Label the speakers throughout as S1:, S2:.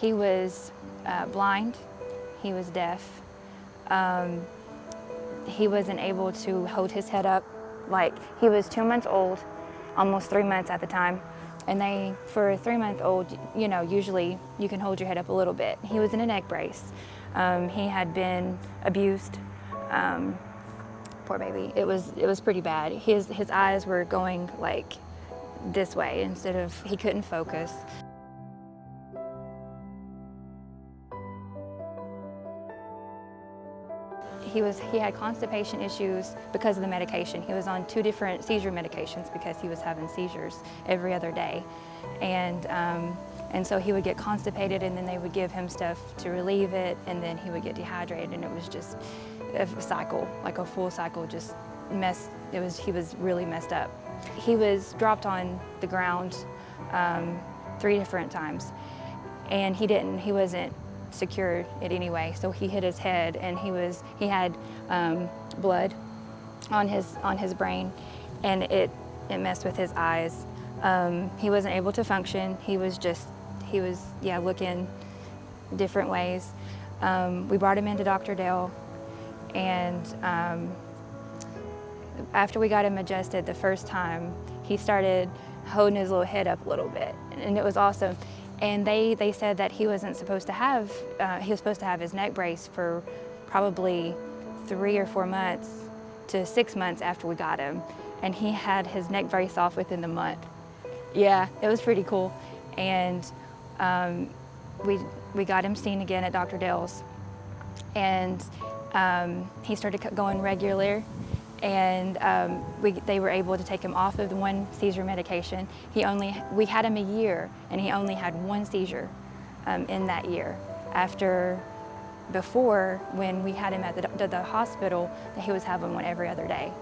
S1: He was blind, he was deaf, he wasn't able to hold his head up. Like, he was 2 months old, almost 3 months at the time, and for a 3-month-old, you know, usually you can hold your head up a little bit. He was in a neck brace. He had been abused. Poor baby. It was pretty bad. His eyes were going like this way instead of, he couldn't focus. He had constipation issues because of the medication. He was on 2 different seizure medications because he was having seizures every other day. And so he would get constipated, and then they would give him stuff to relieve it, and then he would get dehydrated, and it was just a cycle, like a full cycle, just he was really messed up. He was dropped on the ground 3 different times, and he wasn't secured it anyway, so he hit his head, and he had blood on his brain, and it messed with his eyes. He wasn't able to function. He was looking different ways. We brought him into Dr. Dale, and after we got him adjusted the first time, he started holding his little head up a little bit, and it was awesome. And they said that he wasn't supposed to have, he was supposed to have his neck brace for probably 3 or 4 months to 6 months after we got him. And he had his neck brace off within the month. Yeah, it was pretty cool. And we got him seen again at Dr. Dale's. And he started going regular. And they were able to take him off of the 1 seizure medication. We had him a year, and he only had 1 seizure in that year. Before, when we had him at the hospital, that he was having 1 every other day.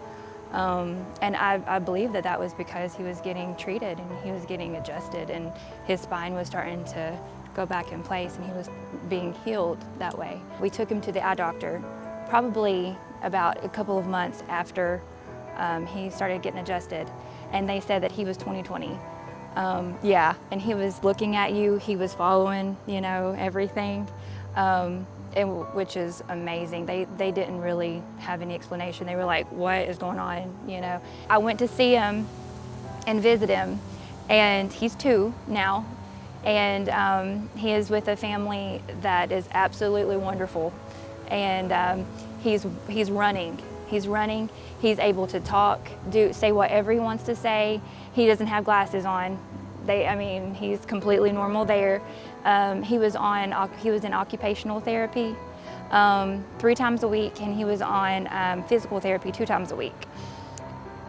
S1: And I believe that was because he was getting treated, and he was getting adjusted, and his spine was starting to go back in place, and he was being healed that way. We took him to the eye doctor probably about a couple of months after he started getting adjusted, and they said that he was 20/20. Yeah, and he was looking at you, he was following, you know, everything, which is amazing. They didn't really have any explanation. They were like, what is going on, you know? I went to see him and visit him, and he's 2 now, and he is with a family that is absolutely wonderful. And he's running. He's able to talk, say whatever he wants to say. He doesn't have glasses on. He's completely normal there. He was in occupational therapy 3 times a week, and he was on physical therapy 2 times a week.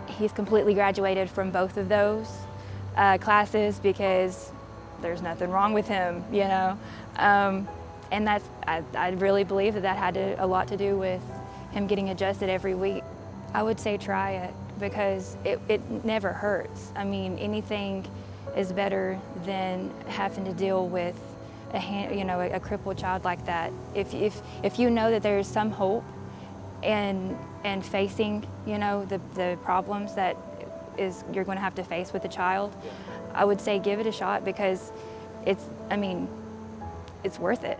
S1: He's completely graduated from both of those classes because there's nothing wrong with him, you know. And I really believe that had a lot to do with him getting adjusted every week. I would say try it because it never hurts. I mean, anything is better than having to deal with a crippled child like that. If you know that there's some hope and facing, you know, the problems that you're going to have to face with a child, I would say give it a shot because it's worth it.